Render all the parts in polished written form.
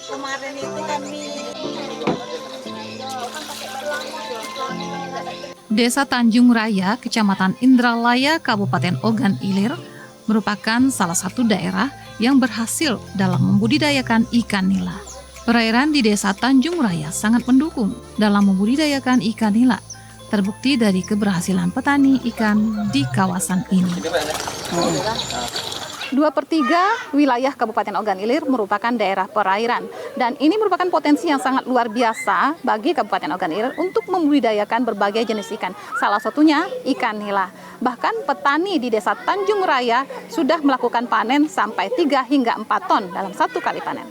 Kemarin itu kami Desa Tanjung Raya, Kecamatan Indralaya, Kabupaten Ogan Ilir, merupakan salah satu daerah yang berhasil dalam membudidayakan ikan nila. Perairan di Desa Tanjung Raya sangat mendukung dalam membudidayakan ikan nila, terbukti dari keberhasilan petani ikan di kawasan ini. 2/3 wilayah Kabupaten Ogan Ilir merupakan daerah perairan, dan ini merupakan potensi yang sangat luar biasa bagi Kabupaten Ogan Ilir untuk membudidayakan berbagai jenis ikan, salah satunya ikan nila. Bahkan petani di Desa Tanjung Raya sudah melakukan panen sampai 3 hingga 4 ton dalam satu kali panen.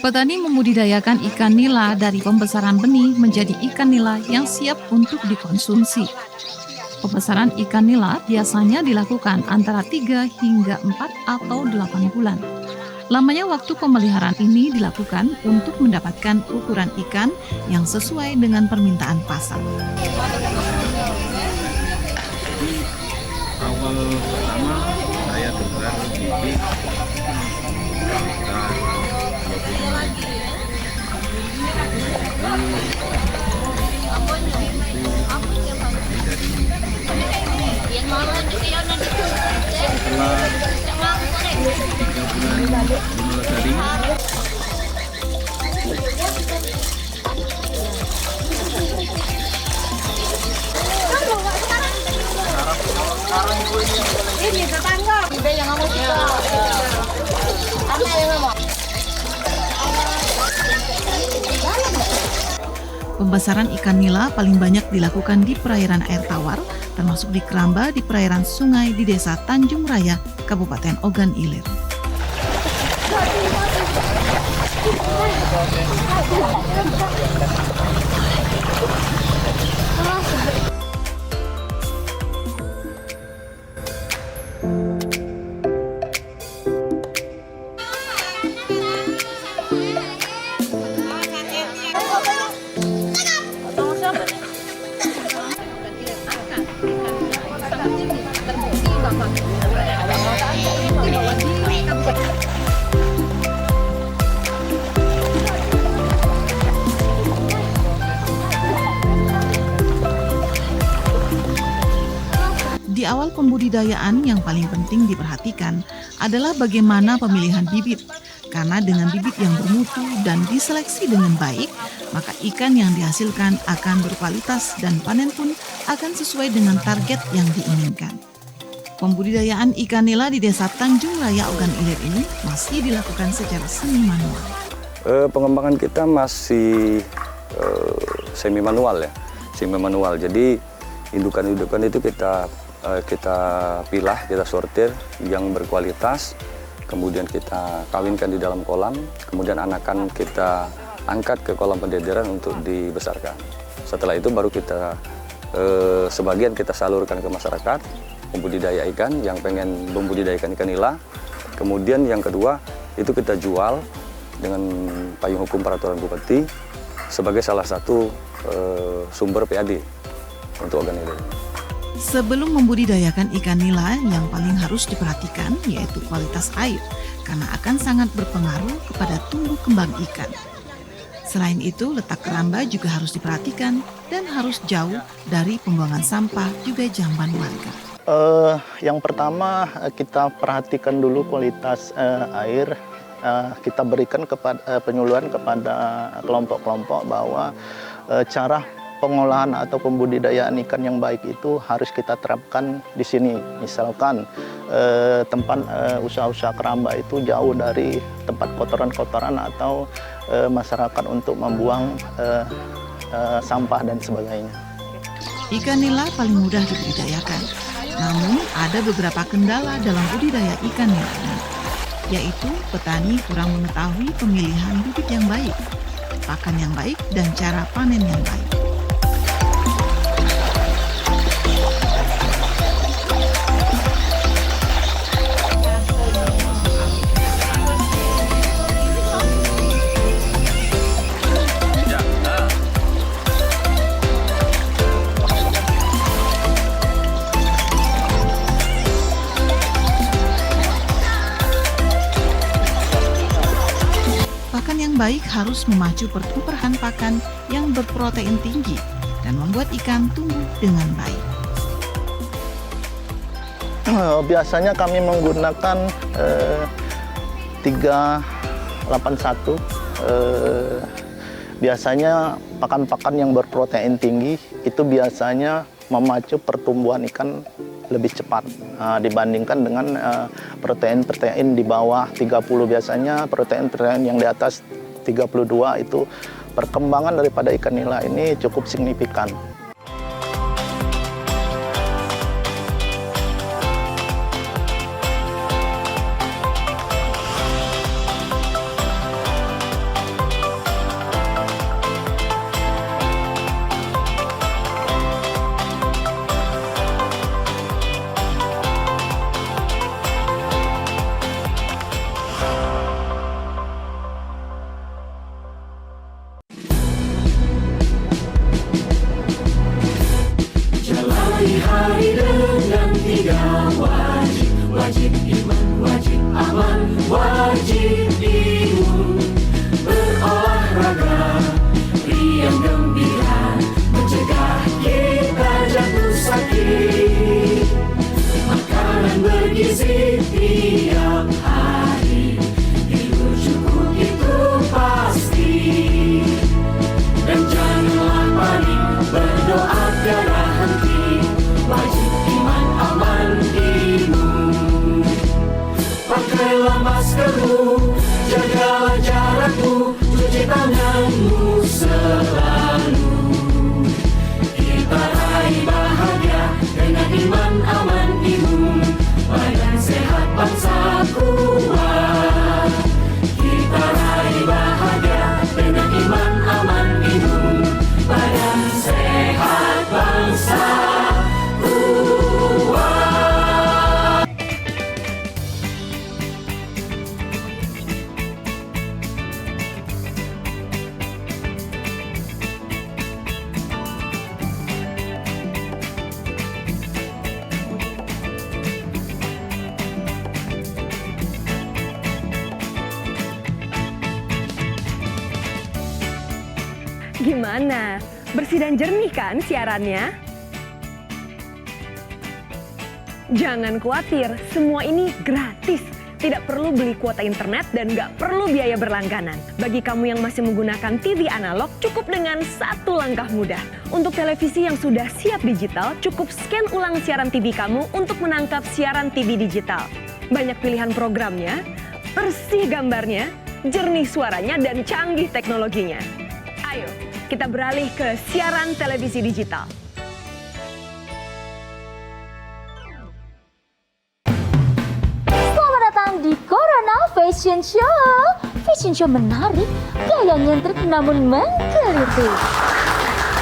Petani membudidayakan ikan nila dari pembesaran benih menjadi ikan nila yang siap untuk dikonsumsi. Pembesaran ikan nila biasanya dilakukan antara 3 hingga 4 atau 8 bulan. Lamanya waktu pemeliharaan ini dilakukan untuk mendapatkan ukuran ikan yang sesuai dengan permintaan pasar. Awal pertama saya tukar bibit sekitar 25.000 hari. ini tetangga, yang kamu suka. Karena yang kamu. Pembesaran ikan nila paling banyak dilakukan di perairan air tawar, termasuk di keramba di perairan sungai di Desa Tanjung Raya, Kabupaten Ogan Ilir. Di awal pembudidayaan yang paling penting diperhatikan adalah bagaimana pemilihan bibit. Karena dengan bibit yang bermutu dan diseleksi dengan baik, maka ikan yang dihasilkan akan berkualitas dan panen pun akan sesuai dengan target yang diinginkan. Pembudidayaan ikan nila di Desa Tanjung Raya Ogan Ilir ini masih dilakukan secara semi manual. Pengembangan kita masih semi manual ya, semi manual. Jadi indukan-indukan itu kita pilah, kita sortir yang berkualitas, kemudian kita kawinkan di dalam kolam, kemudian anakan kita angkat ke kolam pendederan untuk dibesarkan. Setelah itu baru kita sebagian kita salurkan ke masyarakat pembudidaya ikan yang pengen membudidayakan ikan nila. Kemudian yang kedua itu kita jual dengan payung hukum peraturan Bupati sebagai salah satu sumber PAD untuk Ogan Ilir. Sebelum membudidayakan ikan nila, yang paling harus diperhatikan yaitu kualitas air, karena akan sangat berpengaruh kepada tumbuh kembang ikan. Selain itu, letak keramba juga harus diperhatikan dan harus jauh dari pembuangan sampah juga jamban warga. Yang pertama kita perhatikan dulu kualitas air. Kita berikan penyuluhan kepada kelompok-kelompok bahwa cara pengolahan atau pembudidayaan ikan yang baik itu harus kita terapkan di sini. Misalkan tempat usaha-usaha keramba itu jauh dari tempat kotoran-kotoran atau masyarakat untuk membuang sampah dan sebagainya. Ikan nila paling mudah dibudidayakan, namun ada beberapa kendala dalam budidaya ikan nila ini, yaitu petani kurang mengetahui pemilihan bibit yang baik, pakan yang baik, dan cara panen yang baik. Pakan yang baik harus memacu pertumbuhan pakan yang berprotein tinggi dan membuat ikan tumbuh dengan baik. Biasanya kami menggunakan 381. Biasanya pakan-pakan yang berprotein tinggi itu biasanya memacu pertumbuhan ikan lebih cepat dibandingkan dengan protein-protein di bawah 30. Biasanya protein-protein yang di atas 32 itu perkembangan daripada ikan nila ini cukup signifikan. Hari dengan 3 wajib, wajib iman, wajib aman, wajib imun. Berolahraga, riang gembira, mencegah kita jatuh sakit. Makanan bergizi tiap hari, tidur cukup itu pasti. Dan janganlah panik, berdoa tiada henti. Wajib iman, aman, imun. Pakailah maskermu, jagalah jarakmu, cuci tanganmu selalu. Kita raih bahagia dengan iman, aman, imun. Badan sehat, bangsa kuat. Kita raih bahagia dengan iman, aman, imun. Badan sehat, bangsa kuat. Gimana? Bersih dan jernih kan siarannya? Jangan khawatir, semua ini gratis. Tidak perlu beli kuota internet dan nggak perlu biaya berlangganan. Bagi kamu yang masih menggunakan TV analog, cukup dengan satu langkah mudah. Untuk televisi yang sudah siap digital, cukup scan ulang siaran TV kamu untuk menangkap siaran TV digital. Banyak pilihan programnya, bersih gambarnya, jernih suaranya, dan canggih teknologinya. Ayo, kita beralih ke siaran televisi digital. Selamat datang di Corona Fashion Show. Fashion Show menarik, gaya nyentrik namun menggeliti.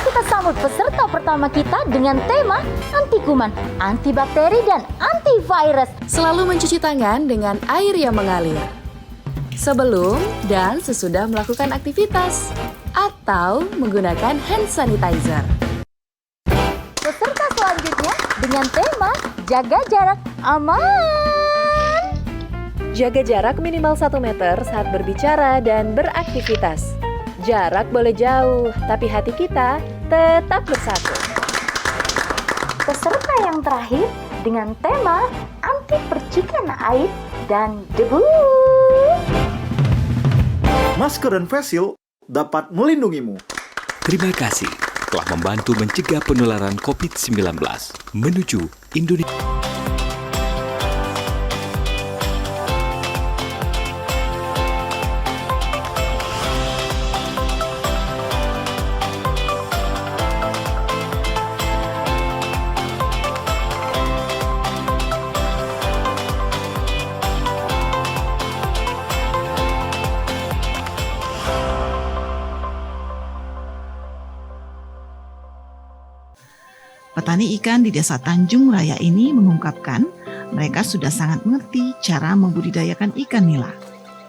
Kita sambut peserta pertama kita dengan tema anti kuman, antibakteri, dan antivirus. Selalu mencuci tangan dengan air yang mengalir. Sebelum dan sesudah melakukan aktivitas. Atau menggunakan hand sanitizer. Peserta selanjutnya dengan tema jaga jarak aman. Jaga jarak minimal 1 meter saat berbicara dan beraktivitas. Jarak boleh jauh, tapi hati kita tetap bersatu. Peserta yang terakhir dengan tema anti percikan air dan debu. Masker dan face shield dapat melindungimu. Terima kasih telah membantu mencegah penularan COVID-19 menuju Indonesia. Petani ikan di Desa Tanjung Raya ini mengungkapkan mereka sudah sangat mengerti cara membudidayakan ikan nila.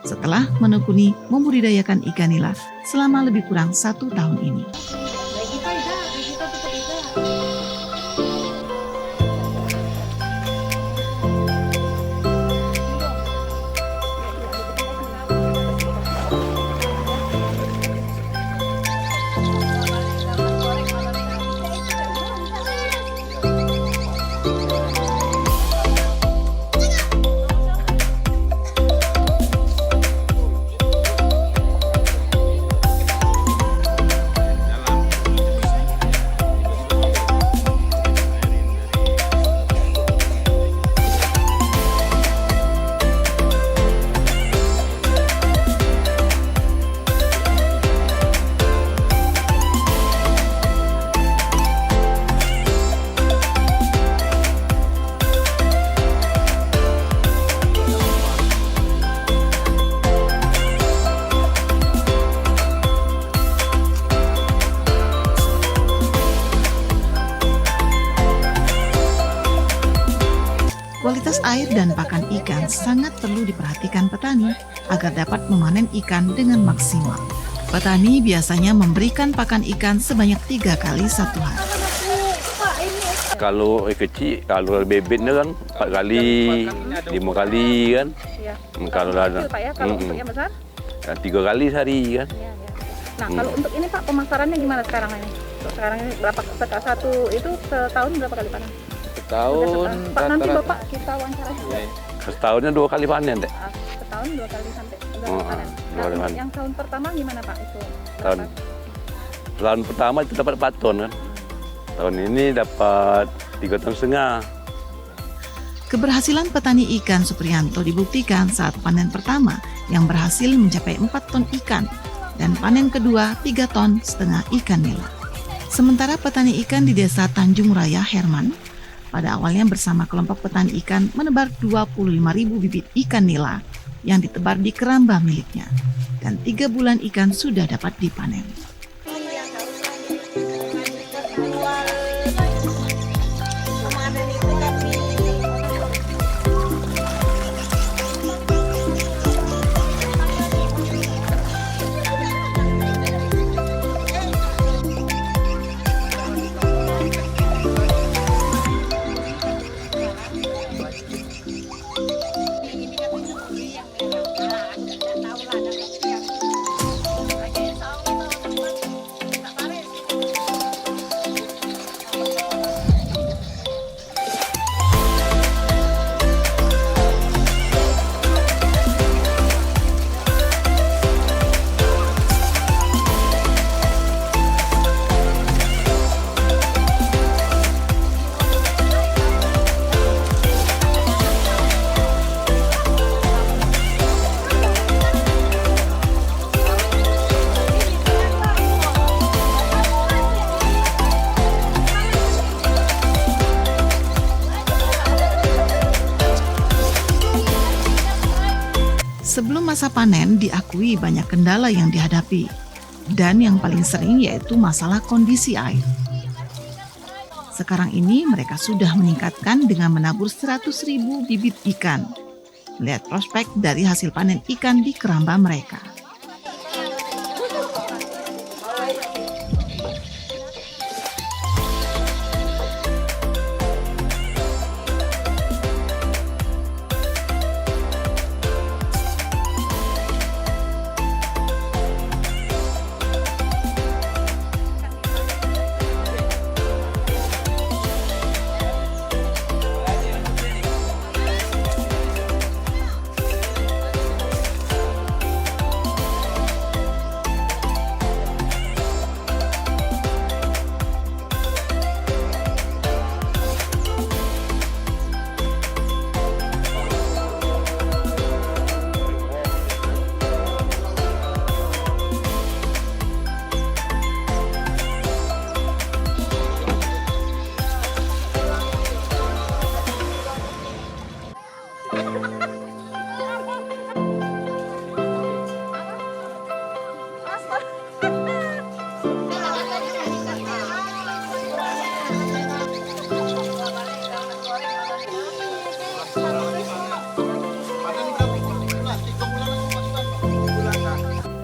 Setelah menekuni membudidayakan ikan nila selama lebih kurang 1 tahun ini. air dan pakan ikan sangat perlu diperhatikan petani agar dapat memanen ikan dengan maksimal. Petani biasanya memberikan pakan ikan sebanyak 3 kali satu hari. Kalau kecil, kalau bebeknya kan 4 kali, 5 kali kan. Iya. Kalau ada, Pak ya, kalau untuk yang besar? 3 kali sehari kan. Nah, kalau untuk ini Pak, pemasarannya gimana sekarang ini? Untuk sekarang ini berapa satu itu setahun berapa kali panen? Setahun. Pak, nanti Bapak kita wawancara. Setahunnya 2 kali panen deh. Setahun 2 kali sampai 2 kali panen. 2 kali panen. Yang tahun pertama gimana Pak itu? Tahun pertama itu dapat 4 ton kan. Tahun ini dapat 3,5 ton. Keberhasilan petani ikan Supriyanto dibuktikan saat panen pertama yang berhasil mencapai 4 ton ikan dan panen kedua 3,5 ton ikan nila. Sementara petani ikan di desa Tanjung Raya Herman pada awalnya bersama kelompok petani ikan menebar 25.000 bibit ikan nila yang ditebar di keramba miliknya dan 3 bulan ikan sudah dapat dipanen. Sebelum masa panen diakui banyak kendala yang dihadapi dan yang paling sering yaitu masalah kondisi air. Sekarang ini mereka sudah meningkatkan dengan menabur 100.000 bibit ikan. Lihat prospek dari hasil panen ikan di keramba mereka.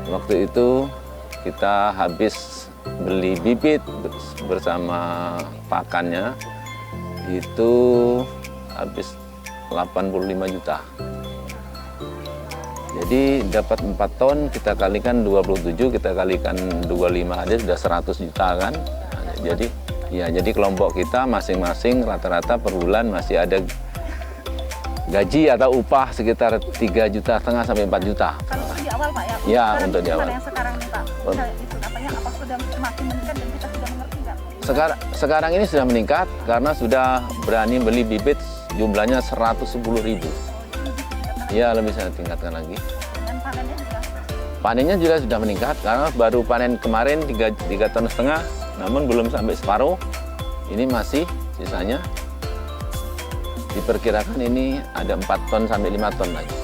Waktu itu kita habis beli bibit bersama pakannya itu habis 85 juta. Jadi dapat 4 ton, kita kalikan 27, kita kalikan 25 aja sudah 100 juta kan. Nah, jadi kelompok kita masing-masing rata-rata per bulan masih ada gaji atau upah sekitar 3,5 juta sampai 4 juta. Kalau di awal Pak ya? Ya, untuk di awal. Yang sekarang nih Pak? Apa sudah semakin meningkat dan kita sudah mengerti nggak? Sekarang ini sudah meningkat karena sudah berani beli bibit jumlahnya 110.000. Ya, lebih saya tingkatkan lagi. Dan panennya juga? Panennya juga sudah meningkat karena baru panen kemarin 3,5 ton, namun belum sampai separuh. Ini masih sisanya. Diperkirakan ini ada 4 ton sampai 5 ton lagi.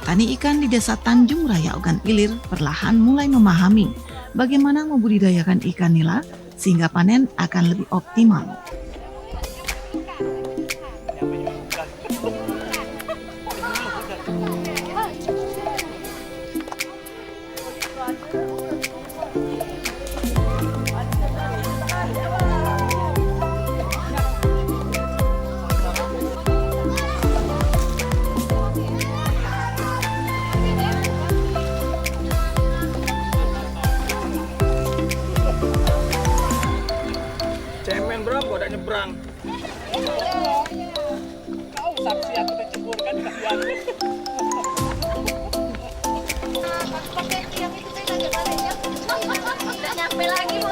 Petani ikan di desa Tanjung Raya Ogan Ilir perlahan mulai memahami bagaimana membudidayakan ikan nila sehingga panen akan lebih optimal. Bang. Kau saksi aku kecebur kan kasihan. Udah nyampe lagi, Bu.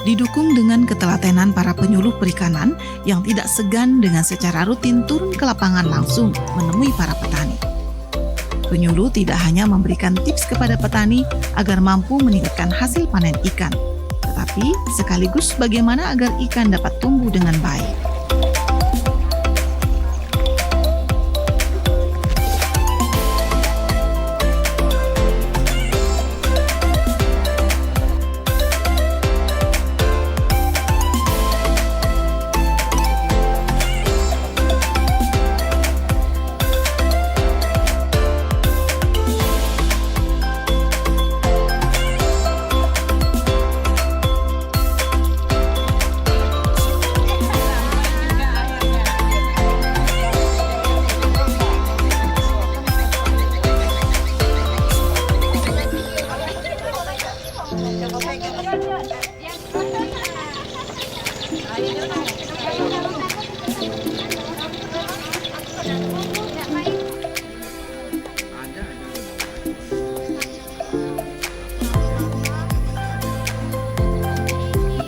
Didukung dengan ketelatenan para penyuluh perikanan yang tidak segan dengan secara rutin turun ke lapangan langsung menemui para petani. Penyuluh tidak hanya memberikan tips kepada petani agar mampu meningkatkan hasil panen ikan, tetapi sekaligus bagaimana agar ikan dapat tumbuh dengan baik.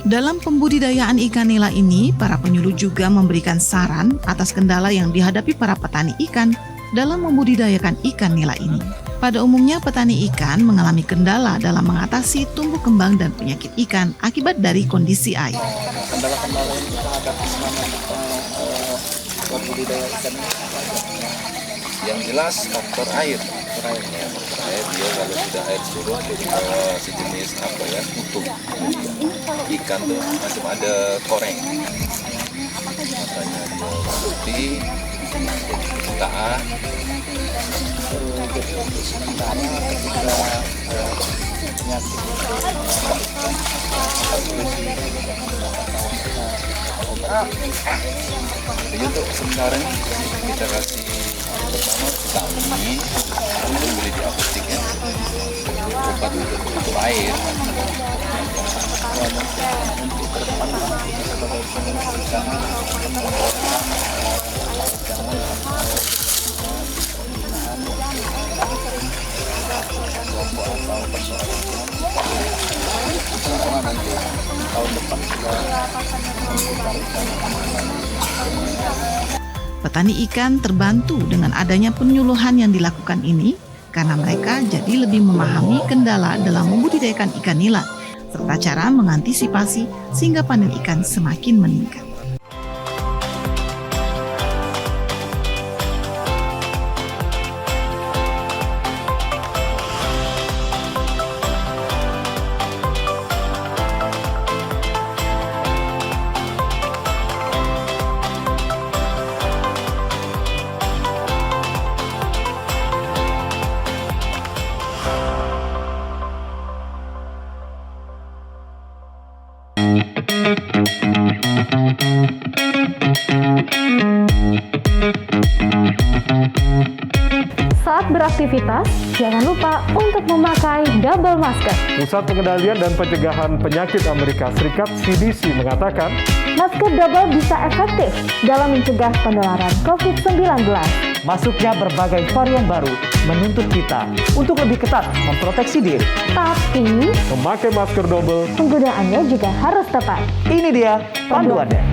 Dalam pembudidayaan ikan nila ini, para penyuluh juga memberikan saran atas kendala yang dihadapi para petani ikan dalam membudidayakan ikan nila ini. Pada umumnya, petani ikan mengalami kendala dalam mengatasi tumbuh kembang dan penyakit ikan akibat dari kondisi air. Kendala-kendala yang kita hadapi selama kita berbudidaya ikan ini apa aja? Yang jelas faktor air. Air dia kalau sudah air surut sejenis apa ya, utuh. Ikan tuh macam ada koreng. Matanya dia putih, butaan. Jadi untuk sementara ketika penyakit jadi untuk sementara ini kita kasih pertama vitamin, kemudian beli di apotek ya, obat untuk air. untuk ke depan kita sebagai penyuluh perikanan kelompok atau persoalan karena nanti tahun depan sudah Petani ikan terbantu dengan adanya penyuluhan yang dilakukan ini karena mereka jadi lebih memahami kendala dalam membudidayakan ikan nila serta cara mengantisipasi sehingga panen ikan semakin meningkat. beraktivitas, jangan lupa untuk memakai double masker. Pusat Pengendalian dan Pencegahan Penyakit Amerika Serikat (CDC) mengatakan, masker double bisa efektif dalam mencegah penularan COVID-19. Masuknya berbagai varian baru menuntut kita untuk lebih ketat memproteksi diri. Tapi, memakai masker double, penggunaannya juga harus tepat. Ini dia panduannya.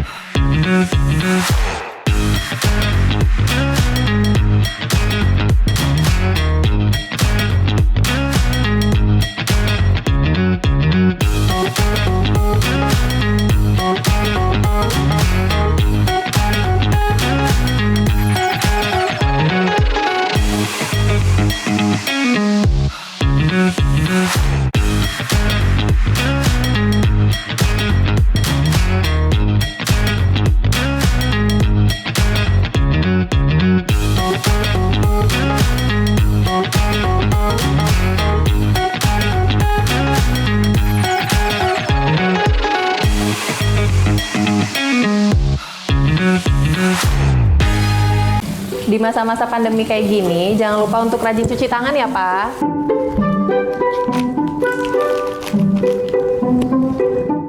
Di masa-masa pandemi kayak gini, jangan lupa untuk rajin cuci tangan ya, Pak.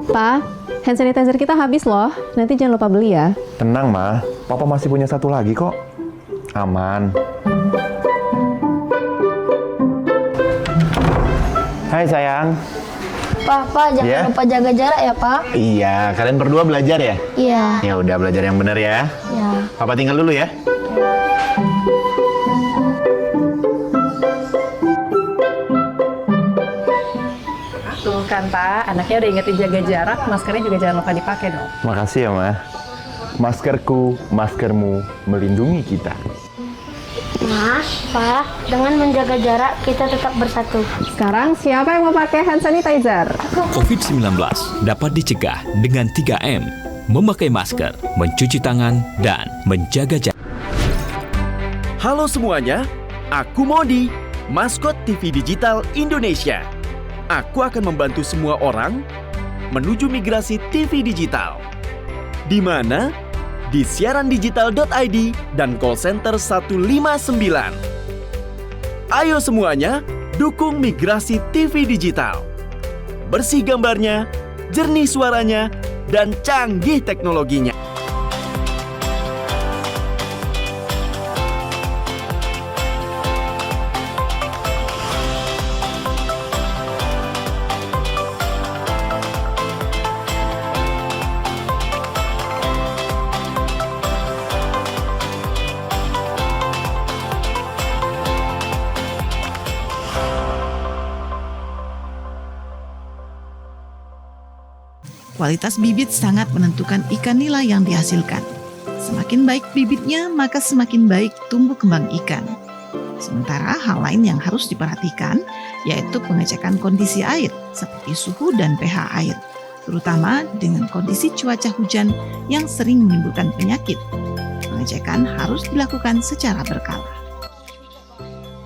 Pak, hand sanitizer kita habis loh. Nanti jangan lupa beli ya. Tenang, Ma. Papa masih punya satu lagi kok. Aman. Hai, sayang. Pak, jangan lupa jaga jarak ya, Pak. Iya, kalian berdua belajar ya? Iya. Ya udah, belajar yang benar ya. Iya. Papa tinggal dulu ya. Tuh kan, Pak. Anaknya udah ingetin jaga jarak, maskernya juga jangan lupa dipakai dong. Makasih ya, Ma. Maskerku, maskermu melindungi kita. Mas, Pak, dengan menjaga jarak kita tetap bersatu. Sekarang siapa yang mau pakai hand sanitizer? COVID-19 dapat dicegah dengan 3M, memakai masker, mencuci tangan, dan menjaga jarak. Halo semuanya, aku Modi, maskot TV Digital Indonesia. Aku akan membantu semua orang menuju migrasi TV digital. Di mana? Di siarandigital.id dan call center 159. Ayo semuanya, dukung migrasi TV digital. Bersih gambarnya, jernih suaranya, dan canggih teknologinya. Kualitas bibit sangat menentukan ikan nila yang dihasilkan. Semakin baik bibitnya, maka semakin baik tumbuh kembang ikan. Sementara hal lain yang harus diperhatikan yaitu pengecekan kondisi air seperti suhu dan pH air, terutama dengan kondisi cuaca hujan yang sering menimbulkan penyakit. Pengecekan harus dilakukan secara berkala.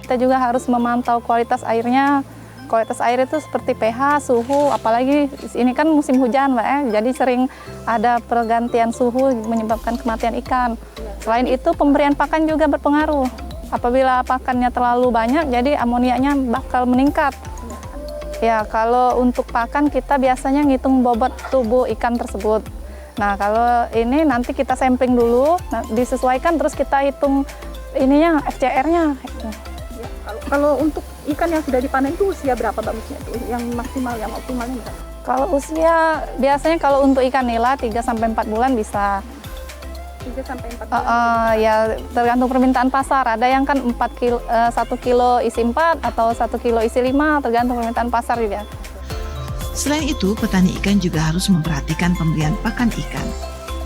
Kita juga harus memantau kualitas airnya. Kualitas air itu seperti pH, suhu, apalagi ini kan musim hujan, Mbak, jadi sering ada pergantian suhu menyebabkan kematian ikan. Selain itu, pemberian pakan juga berpengaruh. Apabila pakannya terlalu banyak, jadi amoniaknya bakal meningkat. Ya, kalau untuk pakan kita biasanya ngitung bobot tubuh ikan tersebut. Nah, kalau ini nanti kita sampling dulu, disesuaikan terus kita hitung ininya FCR-nya. Kalau untuk ikan yang sudah dipanen itu usia berapa bagusnya tuh? Yang maksimal, yang optimalnya berapa? Kalau usia, biasanya kalau untuk ikan nila 3-4 bulan bisa. 3-4 bulan? Ya tergantung permintaan pasar. Ada yang kan 1 kilo isi 4 atau 1 kilo isi 5, tergantung permintaan pasar juga. Selain itu, petani ikan juga harus memperhatikan pemberian pakan ikan.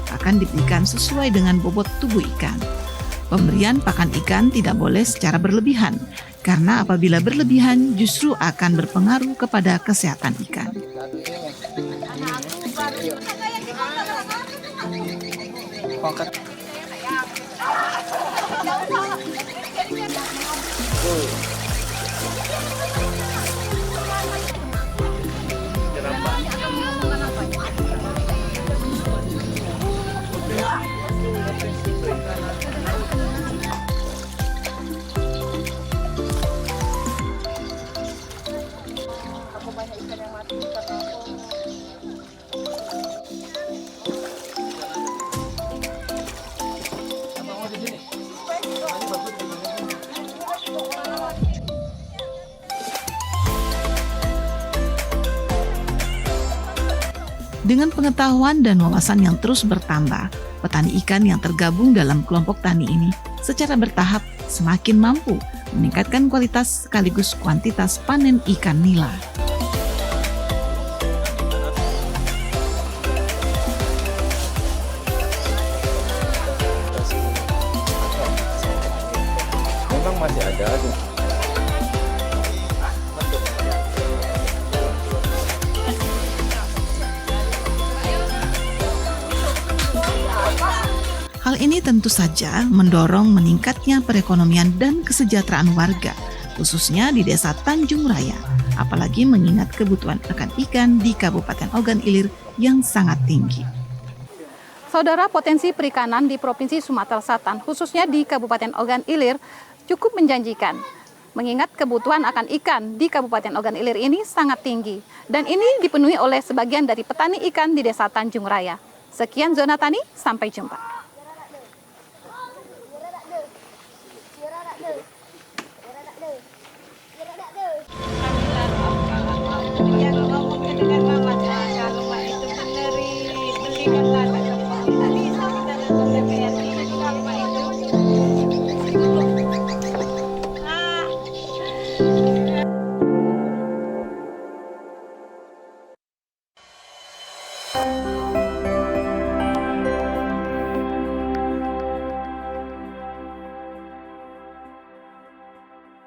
Pakan diberikan sesuai dengan bobot tubuh ikan. Pemberian pakan ikan tidak boleh secara berlebihan, karena apabila berlebihan justru akan berpengaruh kepada kesehatan ikan. Dengan pengetahuan dan wawasan yang terus bertambah, petani ikan yang tergabung dalam kelompok tani ini secara bertahap semakin mampu meningkatkan kualitas sekaligus kuantitas panen ikan nila. Memang masih ada. Hal ini tentu saja mendorong meningkatnya perekonomian dan kesejahteraan warga, khususnya di Desa Tanjung Raya, apalagi mengingat kebutuhan akan ikan di Kabupaten Ogan Ilir yang sangat tinggi. Saudara, potensi perikanan di Provinsi Sumatera Selatan, khususnya di Kabupaten Ogan Ilir, cukup menjanjikan. Mengingat kebutuhan akan ikan di Kabupaten Ogan Ilir ini sangat tinggi. Dan ini dipenuhi oleh sebagian dari petani ikan di Desa Tanjung Raya. Sekian Zona Tani, sampai jumpa. Dia ngomong dengan